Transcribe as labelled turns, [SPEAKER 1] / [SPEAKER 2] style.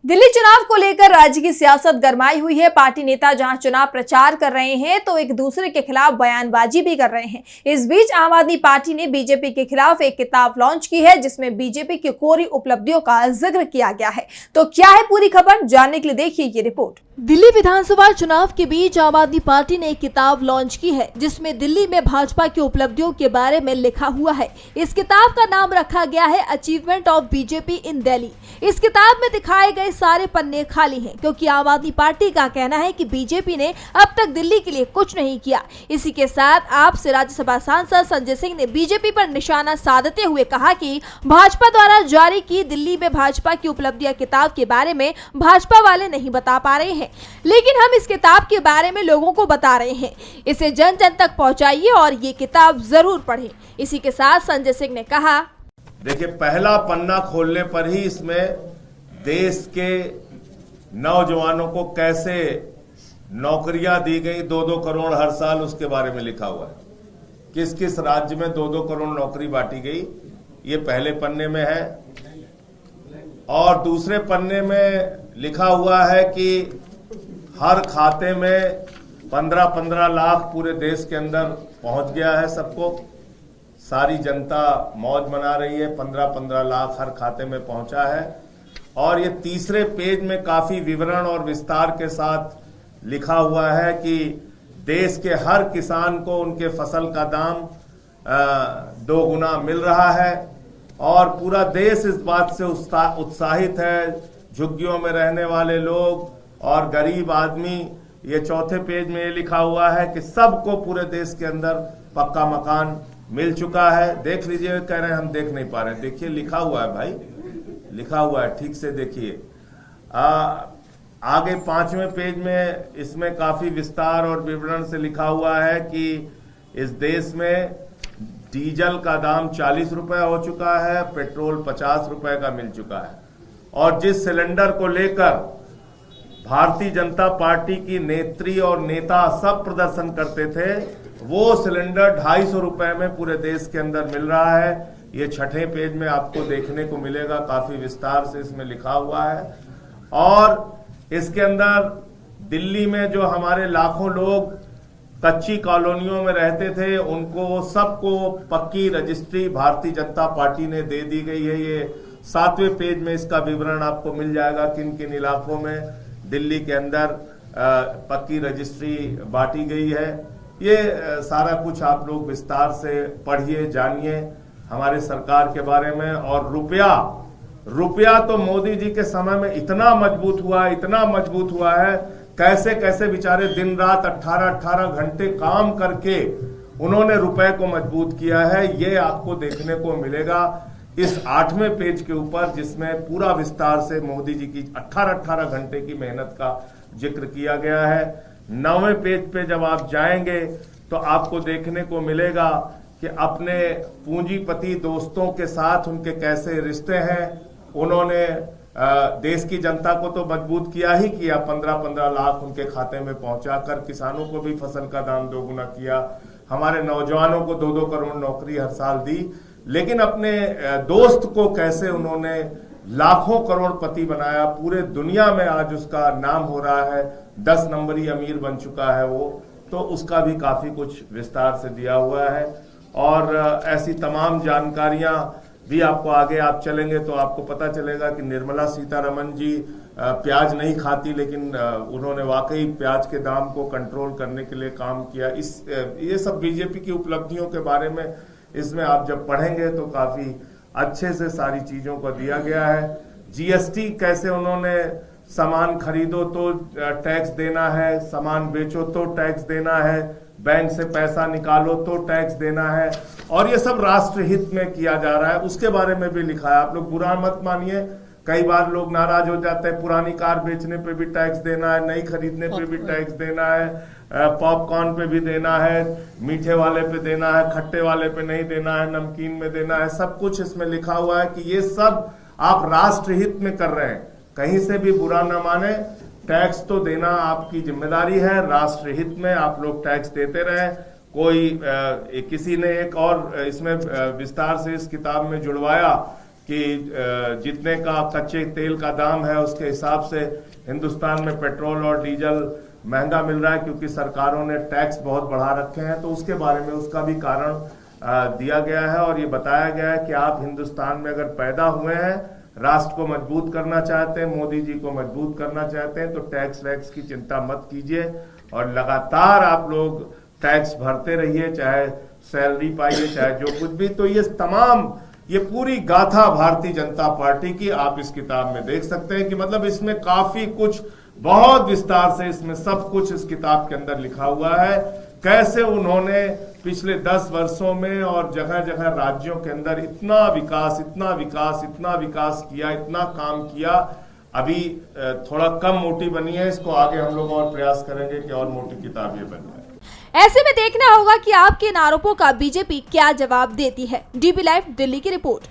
[SPEAKER 1] दिल्ली चुनाव को लेकर राज्य की सियासत गरमाई हुई है। पार्टी नेता जहां चुनाव प्रचार कर रहे हैं तो एक दूसरे के खिलाफ बयानबाजी भी कर रहे हैं। इस बीच आम आदमी पार्टी ने बीजेपी के खिलाफ एक किताब लॉन्च की है जिसमें बीजेपी की कोरी उपलब्धियों का जिक्र किया गया है। तो क्या है पूरी खबर, जानने के लिए देखिए ये रिपोर्ट। दिल्ली विधानसभा चुनाव के बीच आम आदमी पार्टी ने एक किताब लॉन्च की है जिसमें दिल्ली में भाजपा की उपलब्धियों के बारे में लिखा हुआ है। इस किताब का नाम रखा गया है achievement of BJP in Delhi. इस किताब में दिखाए गए सारे पन्ने खाली हैं क्योंकि आम आदमी पार्टी का कहना है कि बीजेपी ने अब तक दिल्ली के लिए कुछ नहीं किया। इसी के साथ आप से राज्यसभा सांसद संजय सिंह ने बीजेपी पर निशाना साधते हुए कहा कि भाजपा द्वारा जारी की दिल्ली में भाजपा की उपलब्धियां किताब के बारे में भाजपा वाले नहीं बता पा रहे हैं, लेकिन हम इस किताब के बारे में लोगों को बता रहे हैं। इसे जन जन तक पहुंचाइए और ये किताब जरूर पढ़ें। इसी के साथ संजय सिंह ने कहा,
[SPEAKER 2] देखिए, पहला पन्ना खोलने पर ही इसमें देश के नौजवानों को कैसे नौकरियां दी गई, 2-2 करोड़ हर साल, उसके बारे में लिखा हुआ है। किस किस राज्य में 2-2 करोड़ नौकरी बांटी गई, ये पहले पन्ने में है। और दूसरे पन्ने में लिखा हुआ है कि हर खाते में 15-15 लाख पूरे देश के अंदर पहुंच गया है सबको। सारी जनता मौज मना रही है, 15-15 लाख हर खाते में पहुंचा है। और ये तीसरे पेज में काफी विवरण और विस्तार के साथ लिखा हुआ है कि देश के हर किसान को उनके फसल का दाम 2 गुना मिल रहा है और पूरा देश इस बात से उत्साहित है। झुग्गियों में रहने वाले लोग और गरीब आदमी, ये चौथे पेज में ये लिखा हुआ है कि सबको पूरे देश के अंदर पक्का मकान मिल चुका है। देख लीजिए, कह रहे हैं हम देख नहीं पा रहे, देखिए लिखा हुआ है भाई, लिखा हुआ है, ठीक से देखिए। आगे 5वें पेज में इसमें काफी विस्तार और विवरण से लिखा हुआ है कि इस देश में डीजल का दाम 40 रुपए हो चुका है, पेट्रोल 50 रुपए का मिल चुका है। और जिस सिलेंडर को लेकर भारतीय जनता पार्टी की नेत्री और नेता सब प्रदर्शन करते थे, वो सिलेंडर 250 रुपए में पूरे देश के अंदर मिल रहा है। ये 6ठे पेज में आपको देखने को मिलेगा, काफी विस्तार से इसमें लिखा हुआ है। और इसके अंदर दिल्ली में जो हमारे लाखों लोग कच्ची कॉलोनियों में रहते थे, उनको सबको पक्की रजिस्ट्री भारतीय जनता पार्टी ने दे दी गई है। ये 7वें पेज में इसका विवरण आपको मिल जाएगा, किन किन इलाकों में दिल्ली के अंदर पक्की रजिस्ट्री बांटी गई है। ये सारा कुछ आप लोग विस्तार से पढ़िए, जानिए हमारे सरकार के बारे में। और रुपया तो मोदी जी के समय में इतना मजबूत हुआ है, कैसे कैसे बेचारे दिन रात 18-18 घंटे काम करके उन्होंने रुपए को मजबूत किया है। ये आपको देखने को मिलेगा इस 8वें पेज के ऊपर, जिसमें पूरा विस्तार से मोदी जी की 18-18 घंटे की मेहनत का जिक्र किया गया है। 9वें पेज पे जब आप जाएंगे तो आपको देखने को मिलेगा कि अपने पूंजीपति दोस्तों के साथ उनके कैसे रिश्ते हैं। उन्होंने देश की जनता को तो मजबूत किया ही किया, 15-15 लाख उनके खाते में पहुंचाकर किसानों को भी फसल का दाम 2 गुना किया, हमारे नौजवानों को 2-2 करोड़ नौकरी हर साल दी। लेकिन अपने दोस्त को कैसे उन्होंने लाखों करोड़पति बनाया, पूरे दुनिया में आज उसका नाम हो रहा है, 10 नंबरी अमीर बन चुका है वो। तो उसका भी काफी कुछ विस्तार से दिया हुआ है। और ऐसी तमाम जानकारियां भी आपको आगे आप चलेंगे तो आपको पता चलेगा कि निर्मला सीतारमण जी प्याज नहीं खाती, लेकिन उन्होंने वाकई प्याज के दाम को कंट्रोल करने के लिए काम किया। ये सब बीजेपी की उपलब्धियों के बारे में इसमें आप जब पढ़ेंगे तो काफी अच्छे से सारी चीजों को दिया गया है। जीएसटी कैसे उन्होंने सामान खरीदो तो टैक्स देना है, सामान बेचो तो टैक्स देना है, बैंक से पैसा निकालो तो टैक्स देना है, और ये सब राष्ट्र हित में किया जा रहा है, उसके बारे में भी लिखा है। आप लोग बुरा मत मानिए, कई बार लोग नाराज हो जाते हैं, पुरानी कार बेचने पे भी टैक्स देना है, नई खरीदने पे भी टैक्स देना है, पॉपकॉर्न पे भी देना है, मीठे वाले पे देना है, खट्टे वाले पे नहीं देना है, नमकीन में देना है, सब कुछ इसमें लिखा हुआ है कि ये सब आप राष्ट्र हित में कर रहे हैं। कहीं से भी बुरा न माने, टैक्स तो देना आपकी जिम्मेदारी है, राष्ट्र हित में आप लोग टैक्स देते रहे। कोई किसी ने एक और इसमें विस्तार से इस किताब में जुड़वाया कि जितने का कच्चे तेल का दाम है उसके हिसाब से हिंदुस्तान में पेट्रोल और डीजल महंगा मिल रहा है, क्योंकि सरकारों ने टैक्स बहुत बढ़ा रखे हैं। तो उसके बारे में उसका भी कारण दिया गया है और ये बताया गया है कि आप हिंदुस्तान में अगर पैदा हुए हैं, राष्ट्र को मजबूत करना चाहते हैं, मोदी जी को मजबूत करना चाहते हैं, तो टैक्स वैक्स की चिंता मत कीजिए और लगातार आप लोग टैक्स भरते रहिए, चाहे सैलरी पाइए चाहे जो कुछ भी। तो ये पूरी गाथा भारतीय जनता पार्टी की आप इस किताब में देख सकते हैं कि मतलब इसमें काफी कुछ बहुत विस्तार से इसमें सब कुछ इस किताब के अंदर लिखा हुआ है। कैसे उन्होंने पिछले 10 वर्षों में और जगह जगह राज्यों के अंदर इतना विकास किया, इतना काम किया। अभी थोड़ा कम मोटी बनी है, इसको आगे हम लोग और प्रयास करेंगे कि और मोटी किताब ये बन जाए।
[SPEAKER 1] ऐसे में देखना होगा कि आपके इन आरोपों का बीजेपी क्या जवाब देती है। डीबी लाइव दिल्ली की रिपोर्ट।